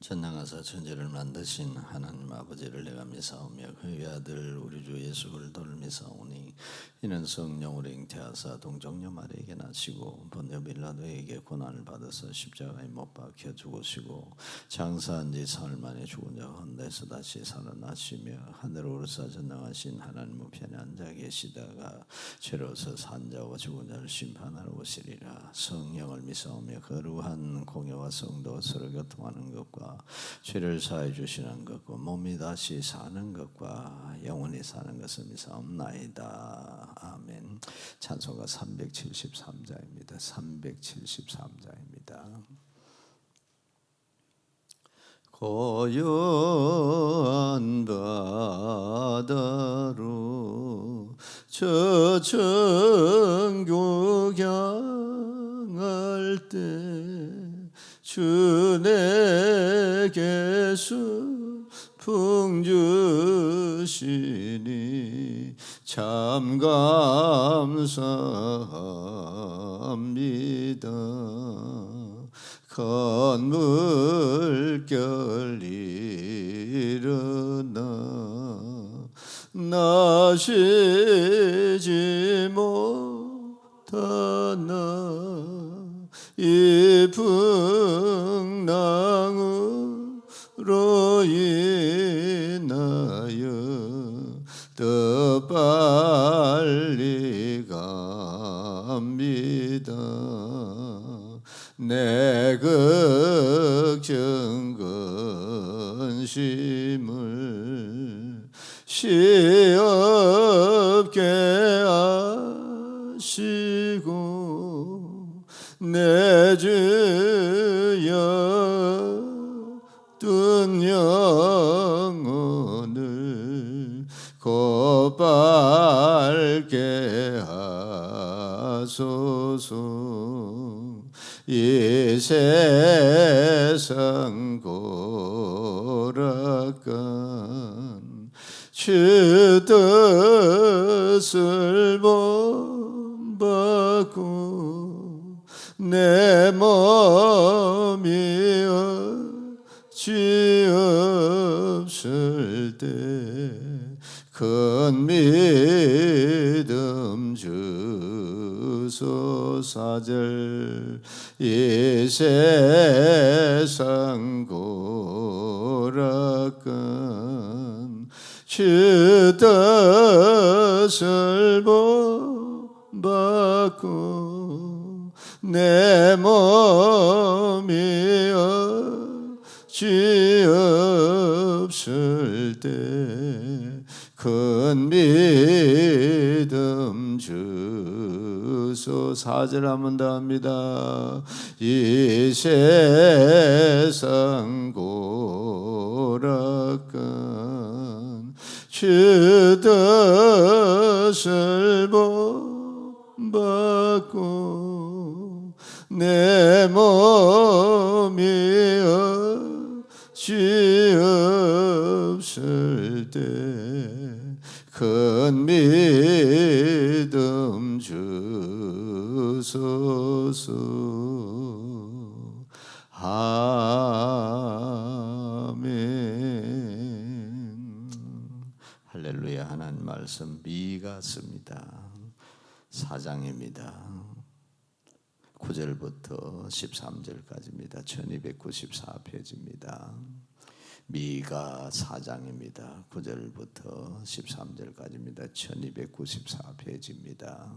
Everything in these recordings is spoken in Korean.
전능하사 천지를 만드신 하나님 아버지를 내가 믿사오며 그의 아들 우리 주 예수 그리스도를 믿사오니 이는 성령으로 잉태하사 동정녀 마리아에게 나시고 본디오 빌라도에게 고난을 받아서 십자가에 못 박혀 죽으시고 장사한 지 사흘 만에 죽은 자 가운데서 다시 살아나시며 하늘로 오르사 전능하신 하나님 우편에 앉아 계시다가 죄로서 산 자와 죽은 자를 심판하러 오시리라. 성령을 믿사오며 거룩한 공예와 성도 서로 교통하는 것과 죄를 사해 주시는 것과 몸이 다시 사는 것과 영원히 사는 것을 믿사옵나이다. 아멘. 찬송가 373자입니다. 373자입니다. 고요한 바다로 저 천국 향할 때 주 내게서 풍주시니 참 감사합니다. 건물결 일어나 나시지 못하나 이 풍랑으로 인하여 더 빨리 갑니다. 내 걱정 근심을 시없게 하시고 내 주여 뜬 영혼을 곧바르게 하소서. 이 세상 고락간 주 뜻을 본받고 내 몸이 어찌 없을 때 큰 믿음 주소. 4절 이 세상 고락간 주 뜻을 본받고 내 몸이 어찌 없을 때 큰 믿음 주소. 4절 한번 더 합니다. 이 세상 고락간 주 뜻을 본받고 내 몸이 어찌 없을 때 큰 믿음 주소서. 아멘. 할렐루야. 하나님 말씀 미 같습니다. 4장입니다. 9절부터 13절까지입니다. 1294페이지입니다. 미가 4장입니다. 9절부터 13절까지입니다. 1294페이지입니다.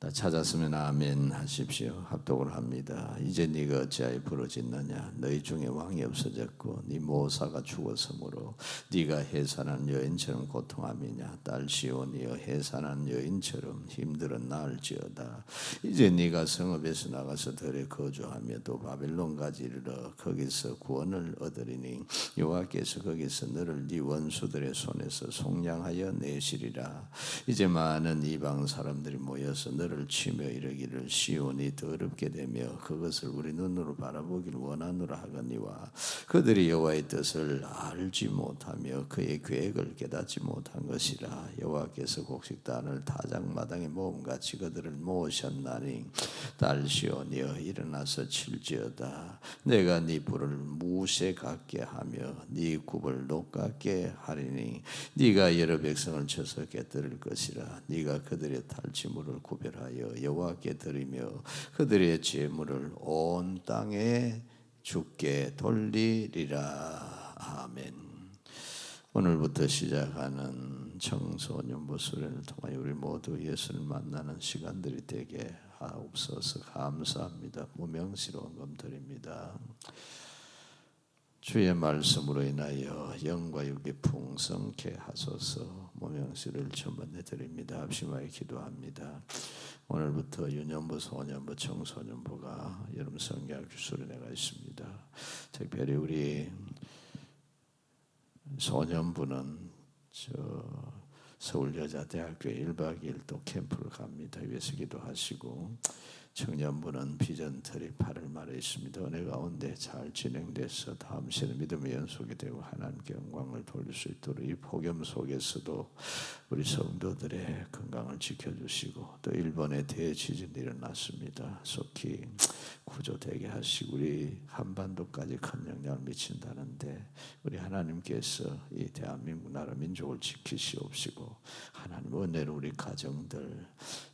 다 찾았으면 아멘 하십시오. 합독을 합니다. 이제 네가 어찌하여 부르짖느냐? 너희 중에 왕이 없어졌고 네 모사가 죽었으므로 네가 해산한 여인처럼 고통함이냐? 딸 시온이여 해산한 여인처럼 힘들은 나을지어다. 이제 네가 성읍에서 나가서 들에 거주하며 또 바벨론까지 이르러 거기서 구원을 얻으리니 여호와께서 거기서 너를 네 원수들의 손에서 속량하여 내시리라. 이제 많은 이방 사람들이 모여서 너를 발을 치며 이르기를 시온이 더럽게 되며 그것을 우리 눈으로 바라보기를 원하노라 하거니와 그들이 여호와의 뜻을 알지 못하며 그의 계획을 깨닫지 못한 것이라. 여호와께서 곡식단을 타작마당에 모음같이 그들을 모으셨나니 딸 시온이여 일어나서 칠지어다. 내가 네 뿔을 무쇠 같게 하며 네 굽을 녹 같게 하리니 네가 여러 백성을 쳐서 깨뜨릴 것이라. 네가 그들의 탈취물을 구별하여 여호와께 드리며 그들의 제물을 온 땅에 주께 돌리리라. 아멘. 오늘부터 시작하는 청소년부 수련을 통하여 우리 모두 예수를 만나는 시간들이 되게 하옵소서. 감사합니다. 무명시로 감드립니다. 주의 말씀으로 인하여 영과 육이 풍성케 하소서. 무명시를 전번에 드립니다. 합심하여 기도합니다. 오늘부터 유년부, 소년부, 청소년부가 여름 성경학교 수련회가 있습니다. 특별히 우리 소년부는 서울여자대학교에 1박 2일 또 캠프를 갑니다. 위에서 기도하시고, 청년부는 비전틀이 8월 말에 있습니다. 은혜 가운데 잘 진행돼서 다음 시는 믿음의 연속이 되고 하나님께 영광을 돌릴 수 있도록 이 폭염 속에서도 우리 성도들의 건강을 지켜주시고, 또 일본에 대지진이 일어났습니다. 속히 구조되게 하시고 우리 한반도까지 큰 영향을 미친다는데 우리 하나님께서 이 대한민국 나라 민족을 지키시옵시고, 하나님 은혜로 우리 가정들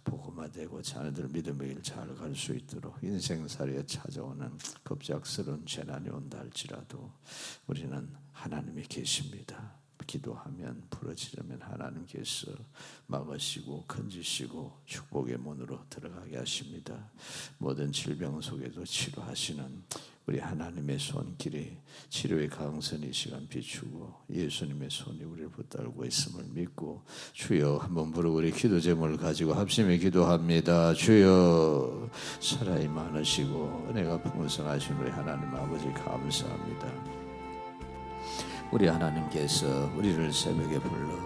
복음화되고 자녀들 믿음의 길 잘 갈 수 있도록, 인생살이에 찾아오는 급작스러운 재난이 온다 할지라도 우리는 하나님이 계십니다. 기도하면 부러지려면 하나님께서 막으시고 건지시고 축복의 문으로 들어가게 하십니다. 모든 질병 속에도 치료하시는 우리 하나님의 손길이 치료의 강선이 이 시간 비추고 예수님의 손이 우리를 붙들고 있음을 믿고, 주여 한번 부르고 우리 기도 제목을 가지고 합심해 기도합니다. 주여 사랑이 많으시고 은혜가 풍성하신 우리 하나님 아버지 감사합니다. 우리 하나님께서 우리를 새벽에 불러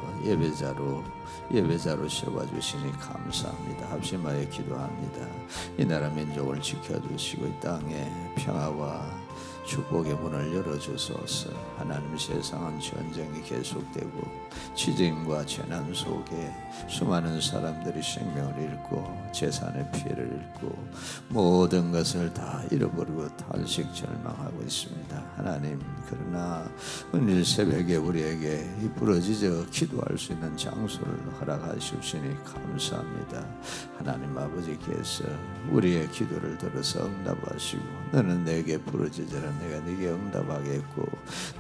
예배자로 세워주시니 감사합니다. 합심하여 기도합니다. 이 나라 민족을 지켜주시고 이 땅에 평화와 축복의 문을 열어주소서. 하나님, 세상은 전쟁이 계속되고 지진과 재난 속에 수많은 사람들이 생명을 잃고 재산의 피해를 입고 모든 것을 다 잃어버리고 탄식 절망하고 있습니다. 하나님, 그러나 오늘 새벽에 우리에게 이 부러지져 기도할 수 있는 장소를 허락하시니 감사합니다. 하나님 아버지께서 우리의 기도를 들어서 응답하시고, 너는 내게 부러지져라 내가 네게 응답하겠고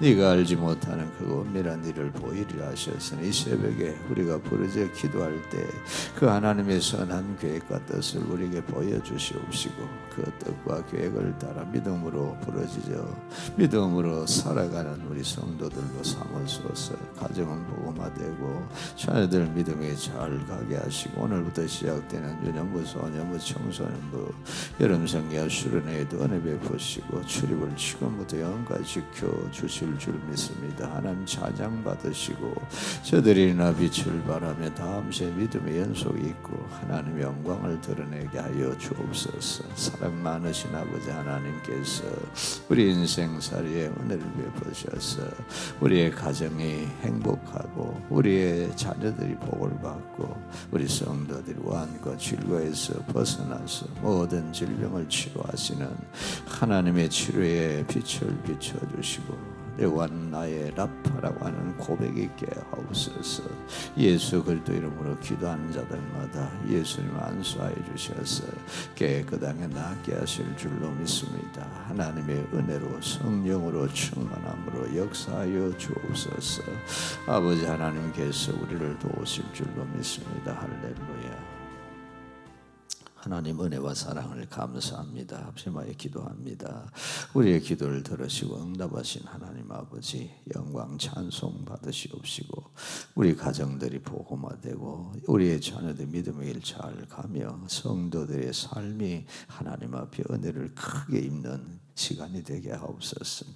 네가 알지 못하는 그 은밀한 일을 보이리라 하셨으니, 이 새벽에 우리가 부르짖어 기도할 때 그 하나님의 선한 계획과 뜻을 우리에게 보여주시옵시고, 그 뜻과 계획을 따라 믿음으로 부르짖어 믿음으로 살아가는 우리 성도들로 삼으소서. 가정은 복음화되고 자녀들 믿음에 잘 가게 하시고, 오늘부터 시작되는 유년부, 소년부, 청소년부 여름 성경 수련회에도 은혜 베푸시고 출입을 지금부터 영원까지 지켜주실 줄 믿습니다. 하나님 찬양 받으시고 저들이나 빛을 바라며 다음 새 믿음의 연속이 있고 하나님의 영광을 드러내게 하여 주옵소서. 사랑 많으신 아버지 하나님께서 우리 인생살이에 은혜를 베푸셔서 우리의 가정이 행복하고 우리의 자녀들이 복을 받고 우리 성도들이 완과 질거에서 벗어나서 모든 질병을 치료하시는 하나님의 치료의 빛을 비춰주시고, 여호와 나의 라파라고 하는 고백이 있게 하옵소서. 예수 그리스도 이름으로 기도하는 자들마다 예수님 안수하여 주셔서 깨끗하게 낫게 하실 줄로 믿습니다. 하나님의 은혜로 성령으로 충만함으로 역사하여 주옵소서. 아버지 하나님께서 우리를 도우실 줄로 믿습니다. 할렐루야. 하나님 은혜와 사랑을 감사합니다. 합심하여 기도합니다. 우리의 기도를 들으시고 응답하신 하나님 아버지, 영광 찬송 받으시옵시고 우리 가정들이 복음화되고 우리의 자녀들 믿음의 길 잘 가며 성도들의 삶이 하나님 앞에 은혜를 크게 입는 시간이 되게 하옵소서.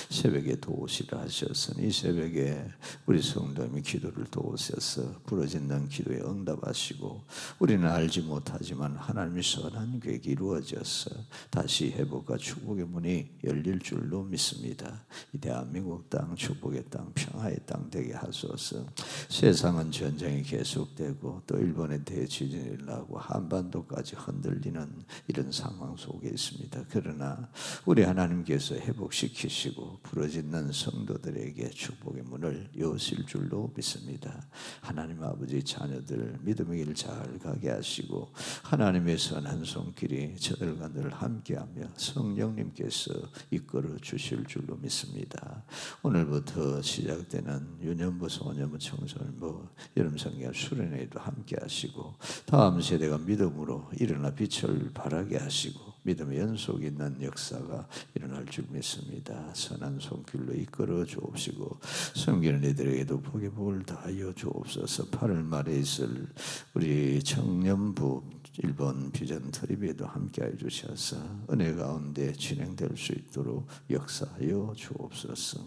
새벽에 도우시라 하셨으니 이 새벽에 우리 성도님의 기도를 도우셔서 부르짖는 기도에 응답하시고 우리는 알지 못하지만 하나님의 선한 계획이 이루어져서 다시 회복과 축복의 문이 열릴 줄로 믿습니다. 이 대한민국 땅 축복의 땅 평화의 땅 되게 하소서. 세상은 전쟁이 계속되고 또 일본에 대지진이 일어나고 한반도까지 흔들리는 이런 상황 속에 있습니다. 그러나 우리 하나님께서 회복시키시고 부르짖는 성도들에게 축복의 문을 여실 줄로 믿습니다. 하나님 아버지 자녀들 믿음의 길 잘 가게 하시고 하나님의 선한 손길이 저들과 늘 함께하며 성령님께서 이끌어 주실 줄로 믿습니다. 오늘부터 시작되는 유년부, 소년부, 청소년부, 여름성경 수련회에도 함께 하시고 다음 세대가 믿음으로 일어나 빛을 발하게 하시고 믿음의 연속 있는 역사가 일어날 줄 믿습니다. 선한 손길로 이끌어 주옵시고 섬기는 이들에게도 복의 복을 다하여 주옵소서. 8월 말에 있을 우리 청년부 일본 비전 트립에도 함께하여 주셔서 은혜 가운데 진행될 수 있도록 역사하여 주옵소서.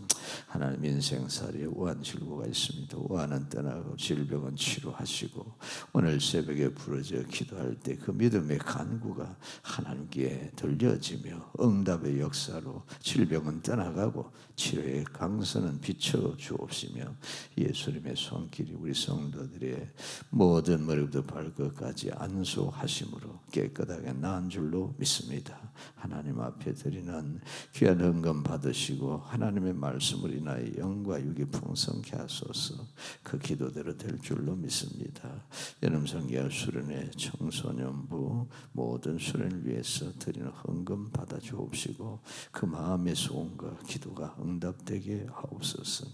하나님 인생살이에 우한 질고가 있습니다. 우한은 떠나고 질병은 치료하시고 오늘 새벽에 부르짖어 기도할 때 그 믿음의 간구가 하나님께 들려지며 응답의 역사로 질병은 떠나가고 치료의 강선은 비춰 주옵시며 예수님의 손길이 우리 성도들의 모든 머리부터 발끝까지 안수하심으로 깨끗하게 나은 줄로 믿습니다. 하나님 앞에 드리는 귀한 헌금 받으시고 하나님의 말씀을 인하여 영과 육이 풍성케 하소서. 그 기도대로 될 줄로 믿습니다. 여름성경 수련회 청소년부 모든 수련을 위해서 드리는 헌금 받아 주옵시고 그 마음의 소원과 기도가 응답되게 하옵소서.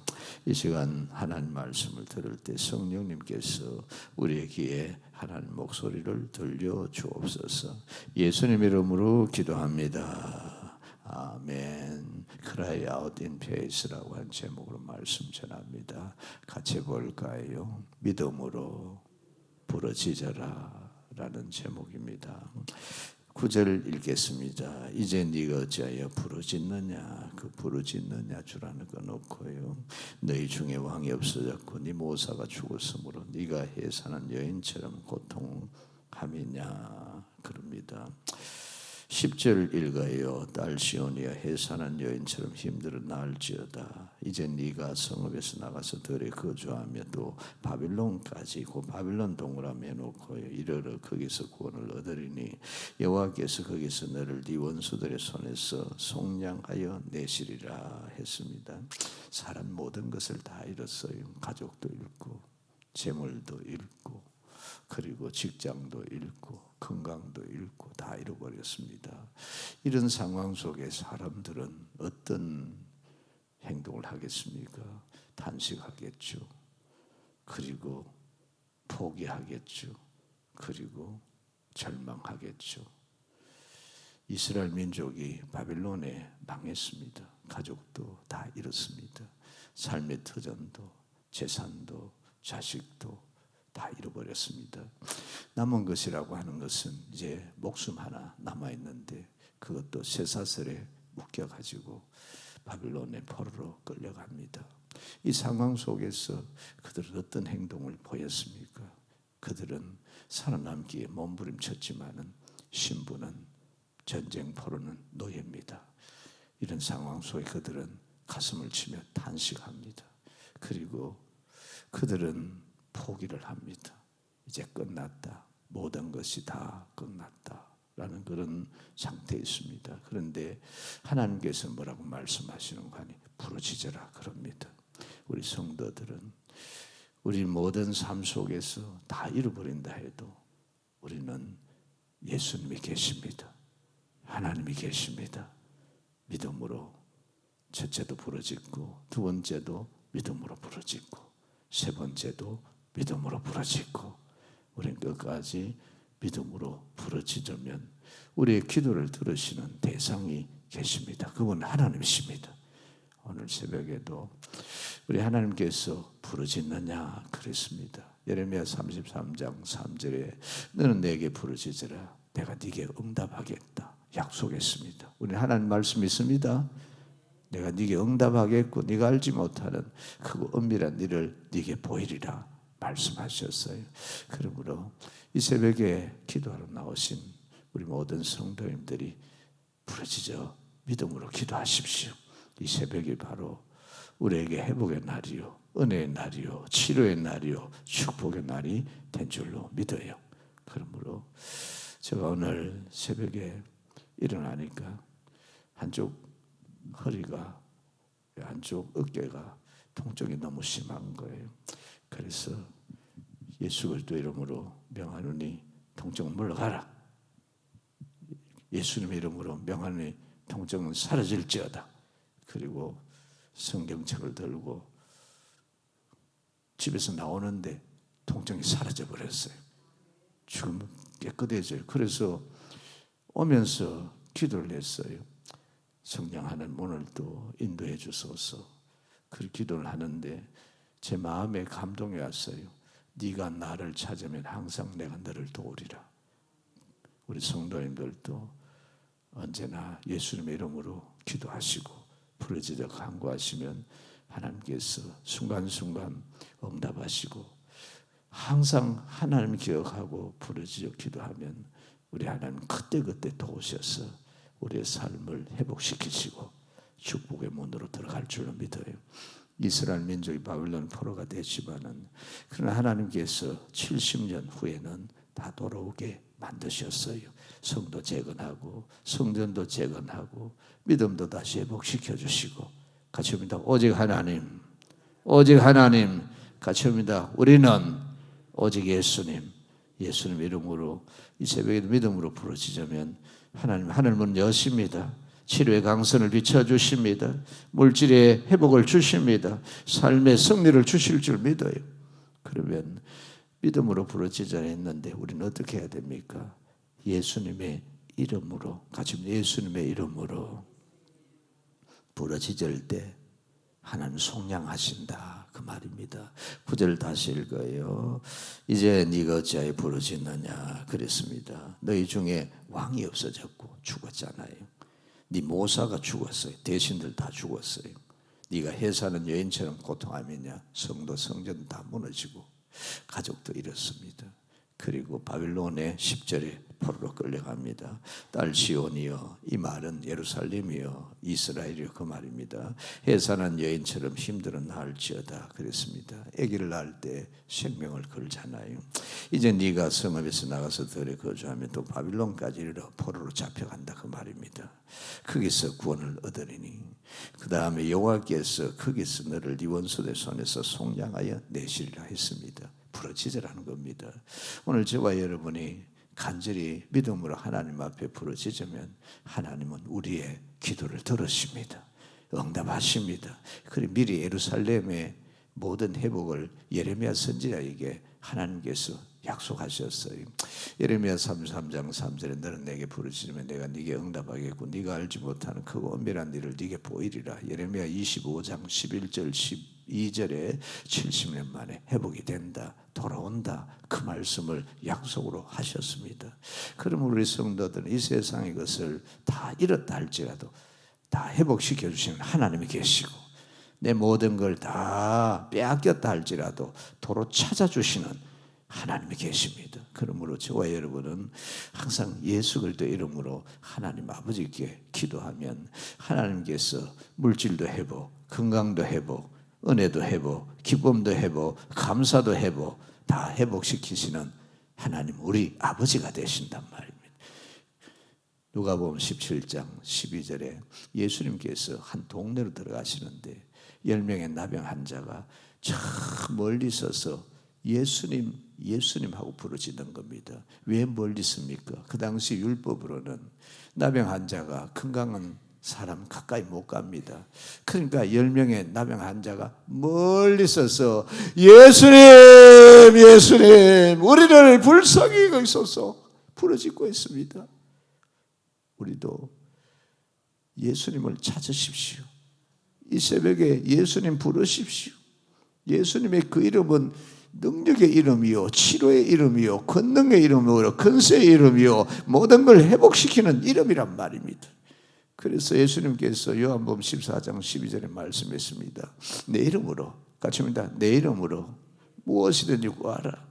이 시간 하나님 말씀을 들을 때 성령님께서 우리의 귀에 하나님 목소리를 들려 주옵소서. 예수님 이름으로 기도합니다. 아멘. Cry out in faith라고 한 제목으로 말씀 전합니다. 같이 볼까요? 믿음으로 부르짖어라 라는 제목입니다. 9절 읽겠습니다. 이제 네가 어찌하여 부르짖느냐. 그 부르짖느냐 주라는 거 놓고요. 너희 중에 왕이 없어졌고 네 모사가 죽었으므로 네가 해사는 여인처럼 고통함이냐 그럽니다. 10절 읽어요. 딸 시온이여 해산한 여인처럼 힘들어 나을지어다. 이제 네가 성읍에서 나가서 들에 거주하며 또 바빌론까지 그 바빌론 동그라미 해놓고요. 이르러 거기서 구원을 얻으리니 여호와께서 거기서 너를 네 원수들의 손에서 속량하여 내시리라 했습니다. 사람 모든 것을 다 잃었어요. 가족도 잃고 재물도 잃고 그리고 직장도 잃고 건강도 잃고 다 잃어버렸습니다. 이런 상황 속에 사람들은 어떤 행동을 하겠습니까? 단식하겠죠. 그리고 포기하겠죠. 그리고 절망하겠죠. 이스라엘 민족이 바빌론에 망했습니다. 가족도 다 잃었습니다. 삶의 터전도 재산도 자식도 다 잃어버렸습니다. 남은 것이라고 하는 것은 이제 목숨 하나 남아있는데 그것도 쇠사슬에 묶여가지고 바빌론의 포로로 끌려갑니다. 이 상황 속에서 그들은 어떤 행동을 보였습니까? 그들은 살아남기에 몸부림쳤지만은 신부는 전쟁 포로는 노예입니다. 이런 상황 속에 그들은 가슴을 치며 탄식합니다. 그리고 그들은 포기를 합니다. 이제 끝났다. 모든 것이 다 끝났다. 라는 그런 상태에 있습니다. 그런데 하나님께서 뭐라고 말씀하시는가 하니 부르짖어라 그럽니다. 우리 성도들은 우리 모든 삶 속에서 다 잃어버린다 해도 우리는 예수님이 계십니다. 하나님이 계십니다. 믿음으로 첫째도 부르짖고 두 번째도 믿음으로 부르짖고 세 번째도 믿음으로 부르짖고 우리는 끝까지 믿음으로 부르짖으면 우리의 기도를 들으시는 대상이 계십니다. 그분 하나님이십니다. 오늘 새벽에도 우리 하나님께서 부르짖느냐 그랬습니다. 예레미야 33장 3절에 너는 내게 부르짖으라 내가 네게 응답하겠다. 약속했습니다. 우리는 하나님 말씀 믿습니다. 내가 네게 응답하겠고 네가 알지 못하는 크고 은밀한 일을 네게 보이리라 말씀하셨어요. 그러므로 이 새벽에 기도하러 나오신 우리 모든 성도님들이 부르짖어 믿음으로 기도하십시오. 이 새벽이 바로 우리에게 회복의 날이요, 은혜의 날이요, 치료의 날이요, 축복의 날이 된 줄로 믿어요. 그러므로 제가 오늘 새벽에 일어나니까 한쪽 허리가, 한쪽 어깨가 통증이 너무 심한 거예요. 그래서 예수 그리스도 이름으로 명하노니 통증은 물러가라. 예수님의 이름으로 명하노니 통증은 사라질지어다. 그리고 성경책을 들고 집에서 나오는데 통증이 사라져 버렸어요. 지금 깨끗해져요. 그래서 오면서 기도를 했어요. 성령 하나님 오늘도 인도해 주소서. 그 기도를 하는데 제 마음에 감동이 왔어요. 네가 나를 찾으면 항상 내가 너를 도우리라. 우리 성도님들도 언제나 예수님의 이름으로 기도하시고 부르짖어 간구하시면 하나님께서 순간순간 응답하시고, 항상 하나님 기억하고 부르짖어 기도하면 우리 하나님 그때그때 도우셔서 우리의 삶을 회복시키시고 축복의 문으로 들어갈 줄로 믿어요. 이스라엘 민족이 바빌론 포로가 됐지만은 그러나 하나님께서 70년 후에는 다 돌아오게 만드셨어요. 성도 재건하고 성전도 재건하고 믿음도 다시 회복시켜 주시고, 같이 합니다. 오직 하나님, 오직 하나님. 같이 합니다. 우리는 오직 예수님, 예수님 이름으로 이 새벽에도 믿음으로 부르짖으면 하나님 하늘문 여십니다. 치료의 강선을 비춰주십니다. 물질의 회복을 주십니다. 삶의 승리를 주실 줄 믿어요. 그러면 믿음으로 부르짖어야 했는데 우리는 어떻게 해야 됩니까? 예수님의 이름으로, 같이 예수님의 이름으로 부르짖을 때 하나님 속량하신다 그 말입니다. 9절 다시 읽어요. 이제 네가 어찌하여 부르짖느냐 그랬습니다. 너희 중에 왕이 없어졌고 죽었잖아요. 네 모사가 죽었어요. 대신들 다 죽었어요. 네가 해사는 여인처럼 고통하면야 성도 성전 다 무너지고 가족도 이렇습니다. 그리고 바빌론의 10절에 포로로 끌려갑니다. 딸 시온이여, 이 말은 예루살렘이여 이스라엘이여 그 말입니다. 해산한 여인처럼 힘들어 낳을지어다 그랬습니다. 아기를 낳을 때 생명을 걸잖아요. 이제 네가 성읍에서 나가서 들에 거주하면 또 바빌론까지 이르러 포로로 잡혀간다 그 말입니다. 거기서 구원을 얻으리니 그 다음에 여호와께서 거기서 너를 네 원수의 손에서 속량하여 내시리라 했습니다. 부르짖으라는 겁니다. 오늘 저와 여러분이 간절히 믿음으로 하나님 앞에 부르짖으면 하나님은 우리의 기도를 들으십니다. 응답하십니다. 그리고 미리 예루살렘의 모든 회복을 예레미야 선지자에게 하나님께서 약속하셨어요. 예레미야 33장 3절에 너는 내게 부르짖으면 내가 네게 응답하겠고 네가 알지 못하는 크고 은밀한 일을 네게 보이리라. 예레미야 25장 11절 12절에 70년 만에 회복이 된다, 돌아온다 그 말씀을 약속으로 하셨습니다. 그럼 우리 성도들은 이 세상의 것을 다 잃었다 할지라도 다 회복시켜 주시는 하나님이 계시고, 내 모든 걸 다 빼앗겼다 할지라도 도로 찾아주시는 하나님이 계십니다. 그러므로 저와 여러분은 항상 예수 그리스도 이름으로 하나님 아버지께 기도하면 하나님께서 물질도 회복, 건강도 회복, 은혜도 회복, 기쁨도 회복, 감사도 회복 다 회복시키시는 하나님 우리 아버지가 되신단 말입니다. 누가복음 17장 12절에 예수님께서 한 동네로 들어가시는데 10명의 나병 환자가 저 멀리 서서 예수님 하고 부르짖는 겁니다. 왜 멀리 씁니까? 그 당시 율법으로는 나병 환자가 건강한 사람 가까이 못 갑니다. 그러니까 10명의 나병 환자가 멀리 서서 예수님, 예수님, 우리를 불쌍히 여기소서 부르짖고 있습니다. 우리도 예수님을 찾으십시오. 이 새벽에 예수님 부르십시오. 예수님의 그 이름은 능력의 이름이요, 치료의 이름이요, 권능의 이름이요, 근세의 이름이요, 모든 걸 회복시키는 이름이란 말입니다. 그래서 예수님께서 요한복음 14장 12절에 말씀했습니다. 내 이름으로, 같이 합니다. 내 이름으로 무엇이든지 구하라.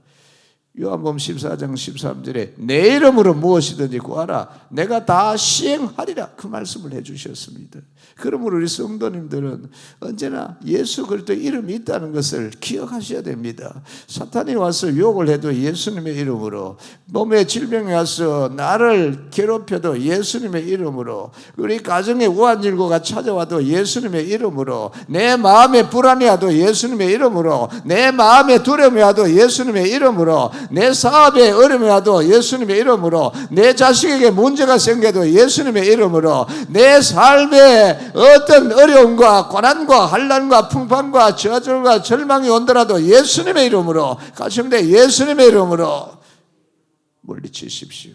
요한복음 14장 13절에 내 이름으로 무엇이든지 구하라. 내가 다 시행하리라. 그 말씀을 해주셨습니다. 그러므로 우리 성도님들은 언제나 예수 그리스도의 이름이 있다는 것을 기억하셔야 됩니다. 사탄이 와서 유혹을 해도 예수님의 이름으로, 몸에 질병이 와서 나를 괴롭혀도 예수님의 이름으로, 우리 가정에 우환일고가 찾아와도 예수님의 이름으로, 내 마음에 불안이 와도 예수님의 이름으로, 내 마음에 두려움이 와도 예수님의 이름으로, 내 사업에 어려움이 와도 예수님의 이름으로, 내 자식에게 문제가 생겨도 예수님의 이름으로, 내 삶에 어떤 어려움과 고난과 환난과 풍파과 저절과 절망이 온더라도 예수님의 이름으로, 가슴에 예수님의 이름으로 물리치십시오.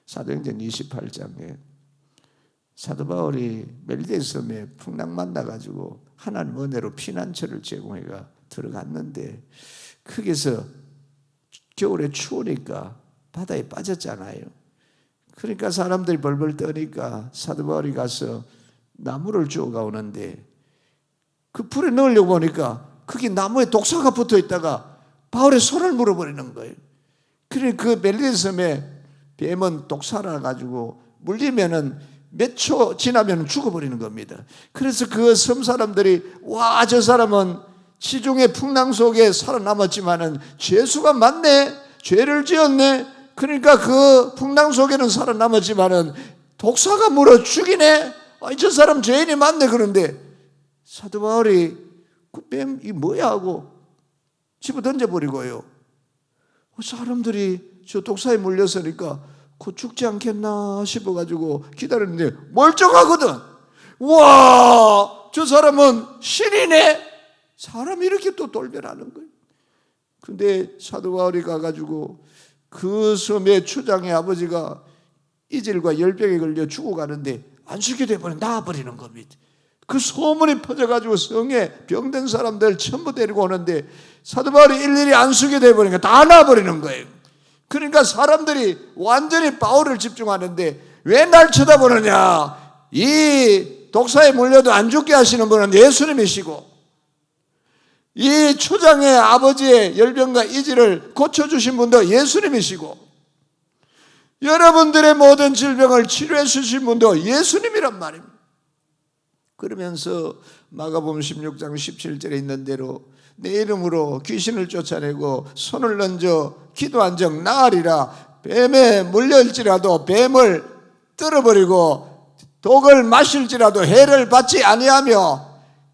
사도행전 28장에 사도 바울이 멜리데 섬에 풍랑 만나가지고 하나님 은혜로 피난처를 제공해가 들어갔는데, 거기서 겨울에 추우니까 바다에 빠졌잖아요. 그러니까 사람들이 벌벌 떠니까 사도 바울이 가서 나무를 주워가 오는데, 그 불에 넣으려고 보니까 거기 나무에 독사가 붙어 있다가 바울의 손을 물어버리는 거예요. 그러니까 그 멜리데 섬에 뱀은 독사라 가지고 물리면은 몇 초 지나면 죽어버리는 겁니다. 그래서 그 섬 사람들이, 와, 저 사람은 지중해 풍랑 속에 살아남았지만은 죄수가 많네, 죄를 지었네. 그러니까 그 풍랑 속에는 살아남았지만은 독사가 물어 죽이네. 저 사람 죄인이 많네. 그런데 사도 바울이 그 뱀 이 뭐야 하고 집어 던져버리고요. 사람들이 저 독사에 물렸으니까 곧 죽지 않겠나 싶어가지고 기다렸는데 멀쩡하거든. 와, 저 사람은 신이네. 사람이 이렇게 또 돌변하는 거예요. 근데 사도 바울이 가가지고 그 섬의 추장의 아버지가 이질과 열병에 걸려 죽어가는데 안수게 돼버려 나와버리는 겁니다. 그 소문이 퍼져가지고 성에 병든 사람들 전부 데리고 오는데 사도 바울이 일일이 안수게 돼버리니까 다 나와버리는 거예요. 그러니까 사람들이 완전히 바울을 집중하는데, 왜 날 쳐다보느냐? 이 독사에 물려도 안 죽게 하시는 분은 예수님이시고, 이 초장의 아버지의 열병과 이질을 고쳐주신 분도 예수님이시고, 여러분들의 모든 질병을 치료해 주신 분도 예수님이란 말입니다. 그러면서 마가복음 16장 17절에 있는 대로 내 이름으로 귀신을 쫓아내고 손을 얹어 기도한 적 나으리라. 뱀에 물릴지라도 뱀을 떨어버리고 독을 마실지라도 해를 받지 아니하며,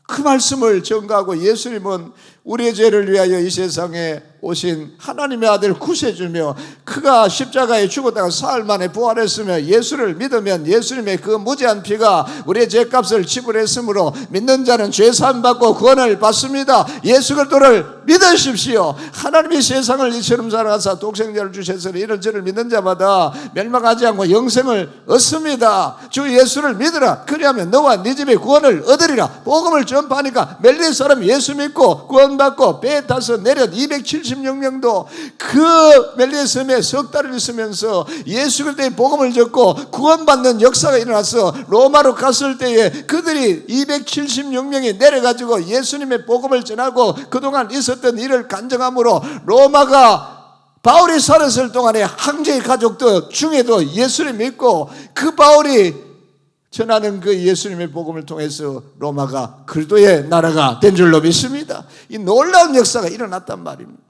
그 말씀을 전가하고 예수님은 우리의 죄를 위하여 이 세상에 오신 하나님의 아들 구세주며, 그가 십자가에 죽었다가 사흘 만에 부활했으며, 예수를 믿으면 예수님의 그 무제한 피가 우리의 죄값을 지불했으므로 믿는 자는 죄사함 받고 구원을 받습니다. 예수 그리스도를 믿으십시오. 하나님이 세상을 이처럼 사랑하사 독생자를 주셨으니 이런 저를 믿는 자마다 멸망하지 않고 영생을 얻습니다. 주 예수를 믿으라. 그리하면 너와 네 집에 구원을 얻으리라. 복음을 전파하니까 멜리데 사람 예수 믿고 구원받고 배에 타서 내려 276명도 그 멜리데 섬에 석 달을 있으면서 예수 그리스도의 복음을 듣고 구원받는 역사가 일어나서 로마로 갔을 때에 그들이 276명이 내려가지고 예수님의 복음을 전하고 그동안 있었던 일을 간증함으로 로마가 바울이 살았을 동안에 황제의 가족들 중에도 예수를 믿고, 그 바울이 전하는 그 예수님의 복음을 통해서 로마가 그리스도의 나라가 된 줄로 믿습니다. 이 놀라운 역사가 일어났단 말입니다.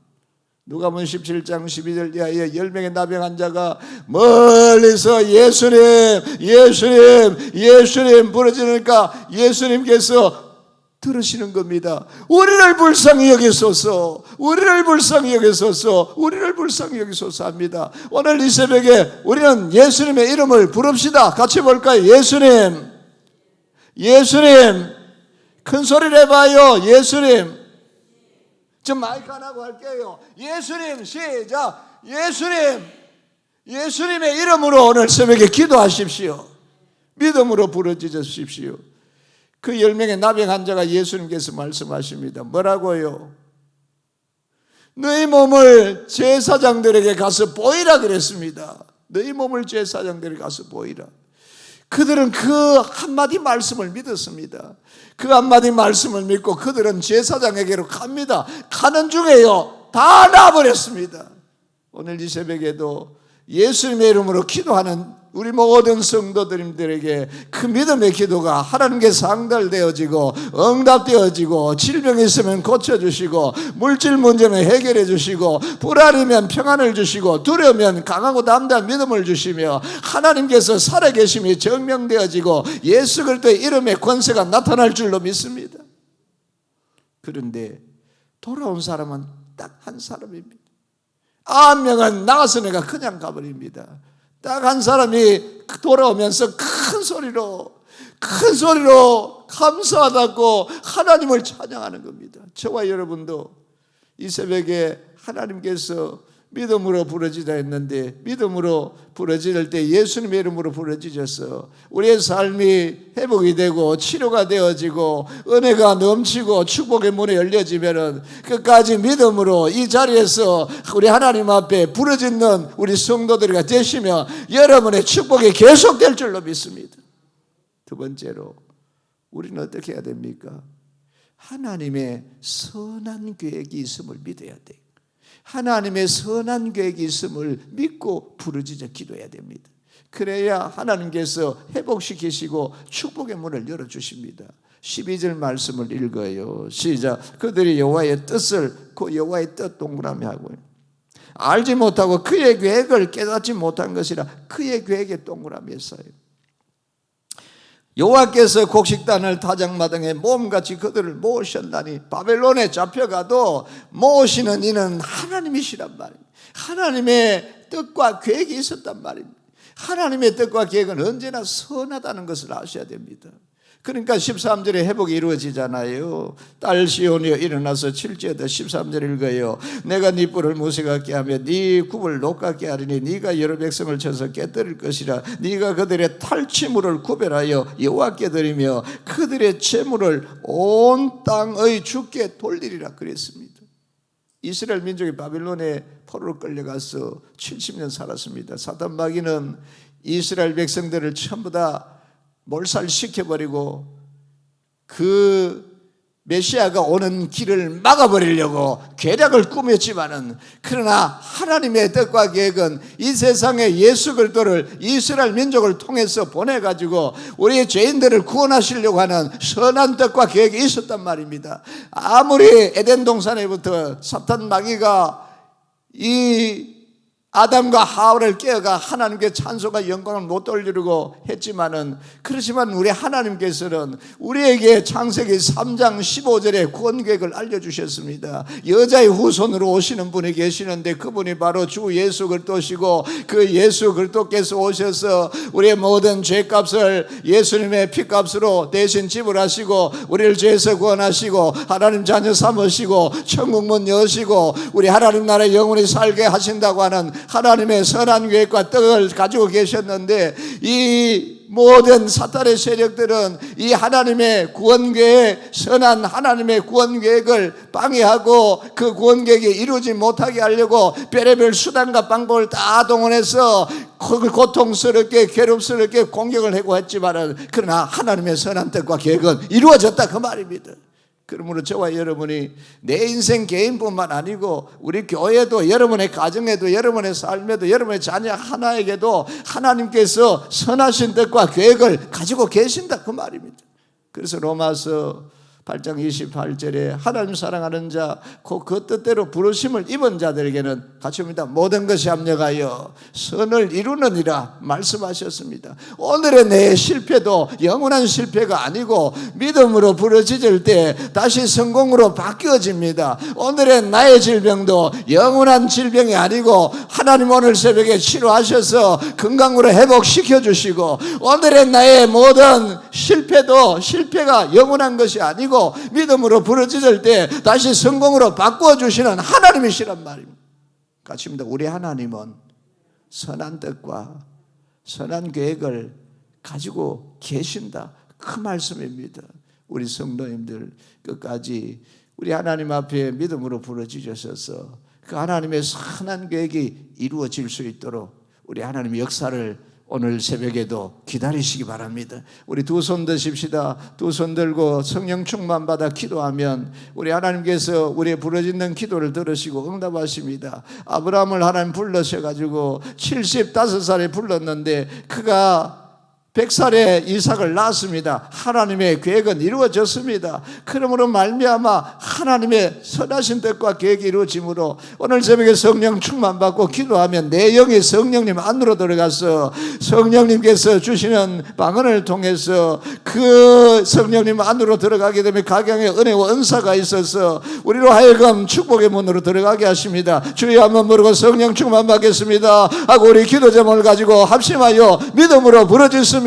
누가복음 17장 12절 이하에 10명의 나병 환자가 멀리서 예수님 예수님 예수님 부르짖으니까 예수님께서 들으시는 겁니다. 우리를 불쌍히 여기소서, 우리를 불쌍히 여기소서, 우리를 불쌍히 여기소서 합니다. 오늘 이 새벽에 우리는 예수님의 이름을 부릅시다. 같이 볼까요? 예수님, 예수님. 큰 소리를 해봐요. 예수님. 좀 마이크 안 하고 할게요. 예수님. 시작. 예수님. 예수님의 이름으로 오늘 새벽에 기도하십시오. 믿음으로 부르짖으십시오. 그 10명의 나병 환자가 예수님께서 말씀하십니다. 뭐라고요? 너희 몸을 제사장들에게 가서 보이라 그랬습니다. 너희 몸을 제사장들에게 가서 보이라. 그들은 그 한마디 말씀을 믿었습니다. 그 한마디 말씀을 믿고 그들은 제사장에게로 갑니다. 가는 중에요, 다 나아버렸습니다. 오늘 이 새벽에도 예수님의 이름으로 기도하는 우리 모든 성도들에게 그 믿음의 기도가 하나님께 상달되어지고 응답되어지고, 질병이 있으면 고쳐주시고, 물질 문제는 해결해 주시고, 불안이면 평안을 주시고, 두려우면 강하고 담대한 믿음을 주시며, 하나님께서 살아계심이 증명되어지고 예수 그리스도의 이름의 권세가 나타날 줄로 믿습니다. 그런데 돌아온 사람은 딱 한 사람입니다. 9명은 나가서 내가 그냥 가버립니다. 딱 한 사람이 돌아오면서 큰 소리로 감사하다고 하나님을 찬양하는 겁니다. 저와 여러분도 이 새벽에 하나님께서 믿음으로 부르짖다 했는데, 믿음으로 부르짖을 때 예수님의 이름으로 부르짖어서 우리의 삶이 회복이 되고 치료가 되어지고 은혜가 넘치고 축복의 문이 열려지면 끝까지 믿음으로 이 자리에서 우리 하나님 앞에 부르짖는 우리 성도들이 되시며 여러분의 축복이 계속될 줄로 믿습니다. 두 번째로 우리는 어떻게 해야 됩니까? 하나님의 선한 계획이 있음을 믿어야 돼요. 하나님의 선한 계획이 있음을 믿고 부르짖어 기도해야 됩니다. 그래야 하나님께서 회복시키시고 축복의 문을 열어주십니다. 12절 말씀을 읽어요. 시작. 그들이 여호와의 뜻을, 그 여호와의 뜻 동그라미 하고요, 알지 못하고 그의 계획을 깨닫지 못한 것이라 그의 계획에 동그라미 했어요. 여호와께서 곡식단을 타작마당에 모험같이 그들을 모으셨다니, 바벨론에 잡혀가도 모으시는 이는 하나님이시란 말입니다. 하나님의 뜻과 계획이 있었단 말입니다. 하나님의 뜻과 계획은 언제나 선하다는 것을 아셔야 됩니다. 그러니까 13절에 회복이 이루어지잖아요. 딸 시온이여 일어나서 7절에도 13절 읽어요. 내가 네 뿔을 무쇠 같게 하며 네 굽을 녹 같게 하리니 네가 여러 백성을 쳐서 깨뜨릴 것이라. 네가 그들의 탈취물을 구별하여 여호와께 드리며 그들의 재물을 온 땅의 주께 돌리리라 그랬습니다. 이스라엘 민족이 바빌론에 포로로 끌려가서 70년 살았습니다. 사탄 마귀는 이스라엘 백성들을 전부 다 몰살시켜버리고 그 메시아가 오는 길을 막아버리려고 계략을 꾸몄지만은, 그러나 하나님의 뜻과 계획은 이 세상에 예수 그리스도를 이스라엘 민족을 통해서 보내가지고 우리의 죄인들을 구원하시려고 하는 선한 뜻과 계획이 있었단 말입니다. 아무리 에덴 동산에부터 사탄 마귀가 이 아담과 하와를 깨어가 하나님께 찬송과 영광을 못 돌리려고 했지만은, 그렇지만 우리 하나님께서는 우리에게 창세기 3장 15절에 구원 계획을 알려주셨습니다. 여자의 후손으로 오시는 분이 계시는데 그분이 바로 주 예수 그리스도시고, 그 예수 그리스도께서 오셔서 우리의 모든 죄값을 예수님의 피값으로 대신 지불하시고 우리를 죄에서 구원하시고 하나님 자녀 삼으시고 천국문 여시고 우리 하나님 나라에 영원히 살게 하신다고 하는 하나님의 선한 계획과 뜻을 가지고 계셨는데, 이 모든 사탄의 세력들은 이 하나님의 구원 계획, 선한 하나님의 구원 계획을 방해하고 그 구원 계획이 이루어지지 못하게 하려고 별의별 수단과 방법을 다 동원해서 고통스럽게 괴롭스럽게 공격을 하고 했지만, 그러나 하나님의 선한 뜻과 계획은 이루어졌다 그 말입니다. 그러므로 저와 여러분이 내 인생 개인뿐만 아니고 우리 교회도, 여러분의 가정에도, 여러분의 삶에도, 여러분의 자녀 하나에게도 하나님께서 선하신 뜻과 계획을 가지고 계신다 그 말입니다. 그래서 로마서 8장 28절에 하나님 사랑하는 자 그 뜻대로 부르심을 입은 자들에게는 같이 봅니다. 모든 것이 합력하여 선을 이루느니라 말씀하셨습니다. 오늘의 내 실패도 영원한 실패가 아니고 믿음으로 부르짖을 때 다시 성공으로 바뀌어집니다. 오늘의 나의 질병도 영원한 질병이 아니고 하나님 오늘 새벽에 치료하셔서 건강으로 회복시켜 주시고, 오늘의 나의 모든 실패도 실패가 영원한 것이 아니고 믿음으로 부르짖을 때 다시 성공으로 바꾸어 주시는 하나님이시란 말입니다. 같이입니다. 우리 하나님은 선한 뜻과 선한 계획을 가지고 계신다 그 말씀입니다. 우리 성도님들 끝까지 우리 하나님 앞에 믿음으로 부르짖으셔서 그 하나님의 선한 계획이 이루어질 수 있도록 우리 하나님의 역사를 오늘 새벽에도 기다리시기 바랍니다. 우리 두 손 드십시다. 두 손 들고 성령 충만 받아 기도하면 우리 하나님께서 우리의 부르짖는 기도를 들으시고 응답하십니다. 아브라함을 하나님 불러셔가지고 75살에 불렀는데 그가 100살에 이삭을 낳았습니다. 하나님의 계획은 이루어졌습니다. 그러므로 말미암아 하나님의 선하신 뜻과 계획이 이루어지므로 오늘 새벽에 성령 충만 받고 기도하면 내 영이 성령님 안으로 들어가서 성령님께서 주시는 방언을 통해서 그 성령님 안으로 들어가게 되면 각양의 은혜와 은사가 있어서 우리로 하여금 축복의 문으로 들어가게 하십니다. 주여 한번 부르고 성령 충만 받겠습니다 하고 우리 기도 제목을 가지고 합심하여 믿음으로 부르짖습니다.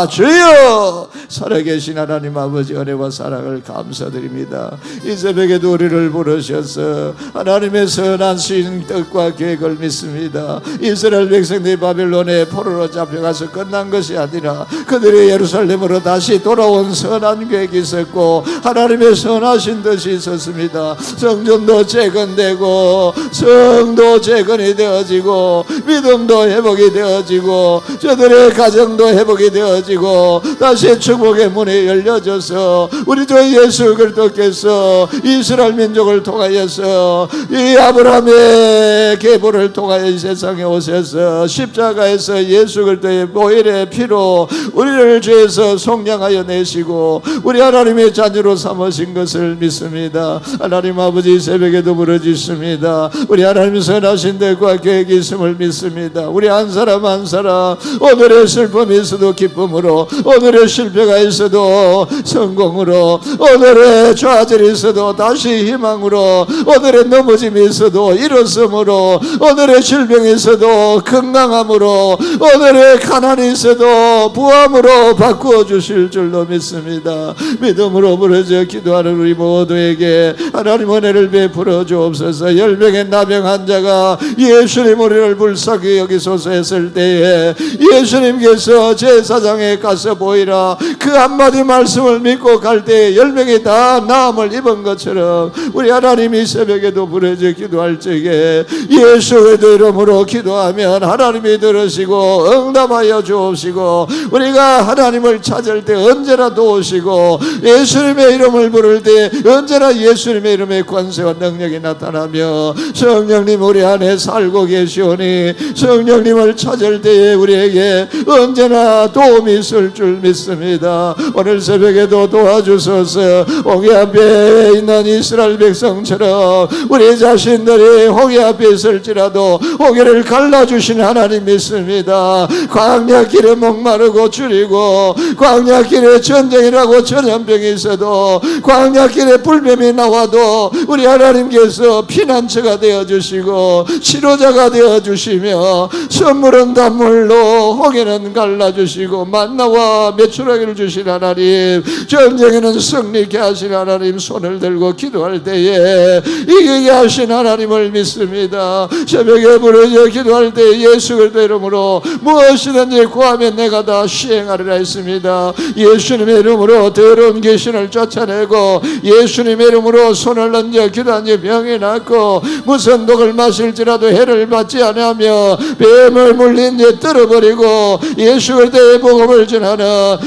주여, 살아계신 하나님 아버지 은혜와 사랑을 감사드립니다. 이 새벽에도 우리를 부르셔서 하나님의 선하신 뜻과 계획을 믿습니다. 이스라엘 백성들이 바벨론의 포로로 잡혀가서 끝난 것이 아니라 그들이 예루살렘으로 다시 돌아온 선한 계획이 있었고 하나님의 선하신 뜻이 있었습니다. 성전도 재건되고 성도 재건이 되어지고 믿음도 회복이 되어지고 저들의 가정도 회복이 되어지고 다시 축복의 문이 열려져서 우리 주 예수 그리스도께서 이스라엘 민족을 통하여서 이 아브라함의 계보를 통하여 이 세상에 오셔서 십자가에서 예수 그리스도의 보혈의 피로 우리를 죄에서 속량하여 내시고 우리 하나님의 자녀로 삼으신 것을 믿습니다. 하나님 아버지 새벽에도 부르짖습니다. 우리 하나님 선하신 뜻과 계획이 있음을 믿습니다. 우리 한 사람 한 사람 오늘의 슬픔이 있어도 기쁨으로, 오늘의 실패가 있어도 성공으로, 오늘의 좌절이 있어도 다시 희망으로, 오늘의 넘어짐이 있어도 일어섬으로, 오늘의 질병이 있어도 건강함으로, 오늘의 가난이 있어도 부함으로 바꾸어 주실 줄로 믿습니다. 믿음으로 부르짖어 기도하는 우리 모두에게 하나님 은혜를 베풀어 주옵소서. 10명의 나병 환자가 예수님 우리를 불쌍히 여기소서 했을 때에 예수님께서 제사장에 가서 보이라 그 한마디 말씀을 믿고 갈 때에 10명이 다 나음을 입은 것처럼 우리 하나님이 새벽에도 부르짖어 기도할 적에 예수의 이름으로 기도하면 하나님이 들으시고 응답하여 주옵시고 우리가 하나님을 찾을 때 언제나 도우시고 예수님의 이름을 부를 때 언제나 예수님의 이름의 권세와 능력이 나타나며 성령님 우리 안에 살고 계시오니 성령님을 찾을 때에 우리에게 언제나 도움이 있을 줄 믿습니다. 오늘 새벽에도 도와주소서. 홍해 앞에 있는 이스라엘 백성처럼 우리 자신들이 홍해 앞에 있을지라도 홍해를 갈라주신 하나님 믿습니다. 광야길에 목마르고 줄이고 광야길에 전쟁이라고 전염병이 있어도 광야길에 불뱀이 나와도 우리 하나님께서 피난처가 되어주시고 치료자가 되어주시며 선물은 단물로 홍해는 갈라주시고 만나와 메추라기를 주신 하나님, 전쟁에는 승리케 하신 하나님, 손을 들고 기도할 때에 이기게 하신 하나님을 믿습니다. 새벽에 부르짖어 기도할 때 예수 그리스도 이름으로 무엇이든지 구하면 내가 다 시행하리라 했습니다. 예수님의 이름으로 더러운 귀신을 쫓아내고 예수님의 이름으로 손을 얹어 기도한 지 병이 낫고 무슨 독을 마실지라도 해를 받지 않으며 뱀을 물린 지 떨어버리고 예수 그리스도의 복음을 전하는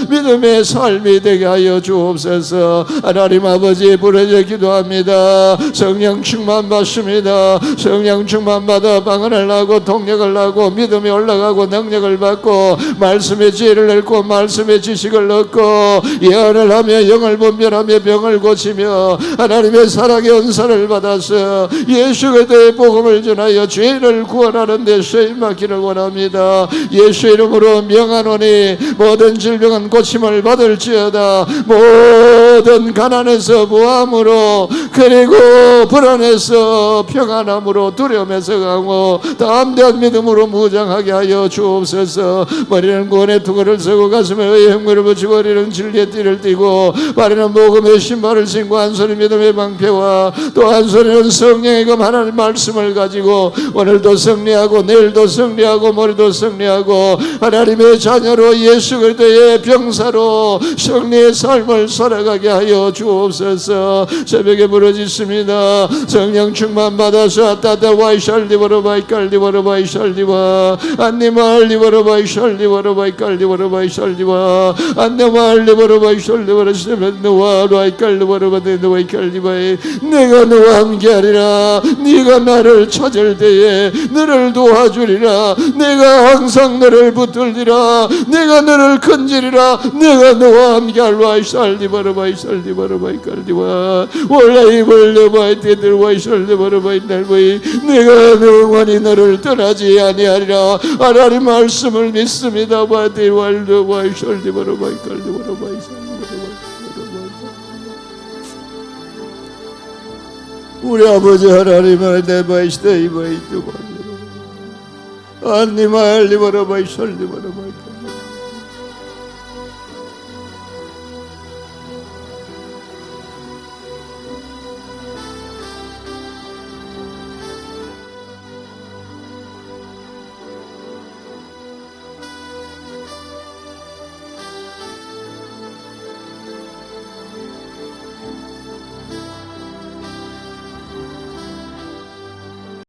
믿음의 삶이 되게 하여 주옵소서. 하나님 아버지 부르짖어 기도합니다. 성령 충만 받습니다. 성령 충만 받아 방언을 하고 통역을 하고 믿음이 올라가고 능력을 받고 말씀의 지혜를 얻고 말씀의 지식을 얻고 예언을 하며 영을 분별하며 병을 고치며 하나님의 사랑의 은사를 받아서 예수 그리스도의 복음을 전하여 죄인을 구원하는 데 쓰임받기를 원합니다. 예수 이름으로 명하노니 모든 질병은 고침을 받을지어다. 모든 가난에서 부함으로 그리고 불안에서 평안함으로 두려움에서 강호 담대한 믿음으로 무장하게 하여 주옵소서. 머리는 구원의 투구를 쓰고 가슴에 의의 흉물을 붙이고 허리는 진리의 띠를 띠고 발에는 복음의 신발을 신고 한 손이 믿음의 방패와 또 한 손에는 성령의 검 하나님 말씀을 가지고 오늘도 승리하고 내일도 승리하고 모레도 승리하고 하나님의 자녀로 예수 그리스도의 병사로 승리의 삶을 살아가게 하게 하여 주옵소서. 새벽에 부르짖습니다. 성령 충만 받아서 따다와이 샬리버로바이 깔리버로바이 샬리와 안니마을 리버로바이 샬리버로바이 깔리버로바이 샬리와 안니마을 리버로바이 샬리버로 세면노와 라이 깔리버로바이 노바이 깔리바이 내가 너와 함께하리라. 네가 나를 찾을 때에 너를 도와주리라. 내가 항상 너를 붙들리라. 내가 너를 건지리라. 내가 너와 함께할라. 살리바르바이 살리바르바이 깔리와 원래 벌려바이 때들와이 살리바르바이 날바이 내가 영원히 너를 떠나지 아니하리라. 하나님 말씀을 믿습니다. 바디 wal려바이 살리바르바이 깔리바르바이 우리 아버지 하나님을 내바이 스테이바이 두바이 안니마을 리바르바이 살리바르바이